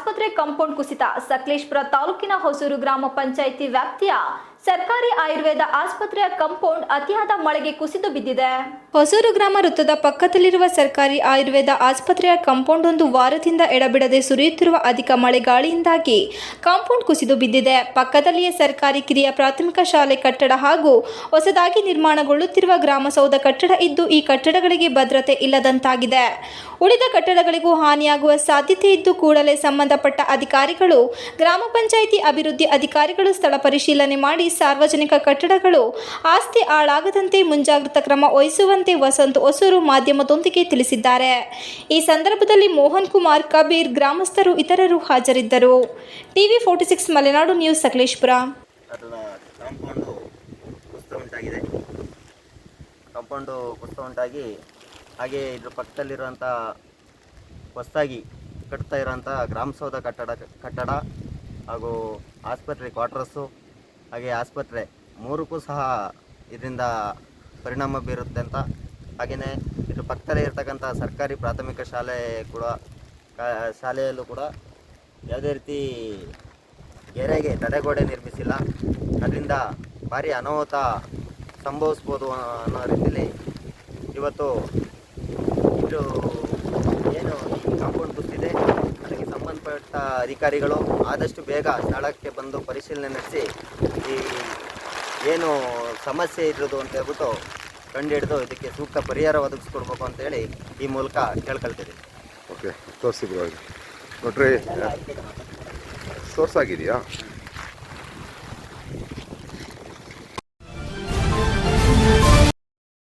ಆಸ್ಪತ್ರೆ ಕಾಂಪೌಂಡ್ ಕುಸಿತ. ಸಕಲೇಶಪುರ ತಾಲೂಕಿನ ಹೊಸೂರು ಗ್ರಾಮ ಪಂಚಾಯಿತಿ ವ್ಯಾಪ್ತಿಯ ಸರ್ಕಾರಿ ಆಯುರ್ವೇದ ಆಸ್ಪತ್ರೆಯ ಕಾಂಪೌಂಡ್ ಅತಿಯಾದ ಮಳೆಗೆ ಕುಸಿದು ಬಿದ್ದಿದೆ. ಹೊಸೂರು ಗ್ರಾಮ ವೃತ್ತದ ಪಕ್ಕದಲ್ಲಿರುವ ಸರ್ಕಾರಿ ಆಯುರ್ವೇದ ಆಸ್ಪತ್ರೆಯ ಕಾಂಪೌಂಡ್ ಒಂದು ವಾರದಿಂದ ಎಡಬಿಡದೆ ಸುರಿಯುತ್ತಿರುವ ಅಧಿಕ ಮಳೆಗಾಳಿಯಿಂದಾಗಿ ಕಾಂಪೌಂಡ್ ಕುಸಿದು ಬಿದ್ದಿದೆ. ಪಕ್ಕದಲ್ಲಿಯೇ ಸರ್ಕಾರಿ ಕಿರಿಯ ಪ್ರಾಥಮಿಕ ಶಾಲೆ ಕಟ್ಟಡ ಹಾಗೂ ಹೊಸದಾಗಿ ನಿರ್ಮಾಣಗೊಳ್ಳುತ್ತಿರುವ ಗ್ರಾಮಸೌಧ ಕಟ್ಟಡ ಇದ್ದು, ಈ ಕಟ್ಟಡಗಳಿಗೆ ಭದ್ರತೆ ಇಲ್ಲದಂತಾಗಿದೆ. ಉಳಿದ ಕಟ್ಟಡಗಳಿಗೂ ಹಾನಿಯಾಗುವ ಸಾಧ್ಯತೆ ಇದ್ದು, ಕೂಡಲೇ ಸಂಬಂಧಪಟ್ಟ ಅಧಿಕಾರಿಗಳು, ಗ್ರಾಮ ಪಂಚಾಯಿತಿ ಅಭಿವೃದ್ಧಿ ಅಧಿಕಾರಿಗಳು ಸ್ಥಳ ಪರಿಶೀಲನೆ ಮಾಡಿ ಸಾರ್ವಜನಿಕ ಕಟ್ಟಡಗಳು ಆಸ್ತಿ ಹಾಳಾಗದಂತೆ ಮುಂಜಾಗ್ರತಾ ಕ್ರಮ ವಹಿಸುವಂತೆ ವಸಂತ್ ಹೊಸೂರು ಮಾಧ್ಯಮದೊಂದಿಗೆ ತಿಳಿಸಿದ್ದಾರೆ. ಈ ಸಂದರ್ಭದಲ್ಲಿ ಮೋಹನ್ ಕುಮಾರ್, ಕಬೀರ್, ಗ್ರಾಮಸ್ಥರು ಇತರರು ಹಾಜರಿದ್ದರು. TV 46 Malenadu news, Sakleshpur. Compound ಕುಸಿತ ಉಂಟಾಗಿ ಹಾಗೆ ಇದ್ರ ಪಕ್ಕದಲ್ಲಿರುವಂಥ ಹೊಸದಾಗಿ ಕಟ್ತಾ ಇರೋಂಥ ಗ್ರಾಮಸೌಧ ಕಟ್ಟಡ ಹಾಗೂ ಆಸ್ಪತ್ರೆ ಕ್ವಾರ್ಟರ್ಸು ಹಾಗೆ ಆಸ್ಪತ್ರೆ ಮೂರಕ್ಕೂ ಸಹ ಇದರಿಂದ ಪರಿಣಾಮ ಬೀರುತ್ತೆ ಅಂತ. ಹಾಗೆಯೇ ಇದ್ರ ಪಕ್ಕದಲ್ಲೇ ಇರ್ತಕ್ಕಂಥ ಸರ್ಕಾರಿ ಪ್ರಾಥಮಿಕ ಶಾಲೆ ಕೂಡ ಶಾಲೆಯಲ್ಲೂ ಕೂಡ ಯಾವುದೇ ರೀತಿ ಗೆರೆಗೆ ತಡೆಗೋಡೆ ನಿರ್ಮಿಸಿಲ್ಲ. ಅದರಿಂದ ಭಾರಿ ಅನಾಹುತ ಸಂಭವಿಸ್ಬೋದು ಅನ್ನೋ ರೀತಿಯಲ್ಲಿ ಇವತ್ತು ಇದು ಏನು ಈ ಕಾಂಪೌಂಡ್ ಕುಸಿದಿದೆ ಅದಕ್ಕೆ ಸಂಬಂಧಪಟ್ಟ ಅಧಿಕಾರಿಗಳು ಆದಷ್ಟು ಬೇಗ ಸ್ಥಳಕ್ಕೆ ಬಂದು ಪರಿಶೀಲನೆ ನಡೆಸಿ ಈ ಏನು ಸಮಸ್ಯೆ ಇರೋದು ಅಂತ ಹೇಳ್ಬಿಟ್ಟು ಕಂಡುಹಿಡಿದು ಇದಕ್ಕೆ ಸೂಕ್ತ ಪರಿಹಾರ ಒದಗಿಸ್ಕೊಡ್ಬೇಕು ಅಂತೇಳಿ ಈ ಮೂಲಕ ಕೇಳ್ಕೊಳ್ತಿದ್ದೀನಿ. ಓಕೆ, ತೋರಿಸಿದ್ರು ನೋಡ್ರಿ, ಸೋರ್ಸ್ ಆಗಿದೆಯಾ?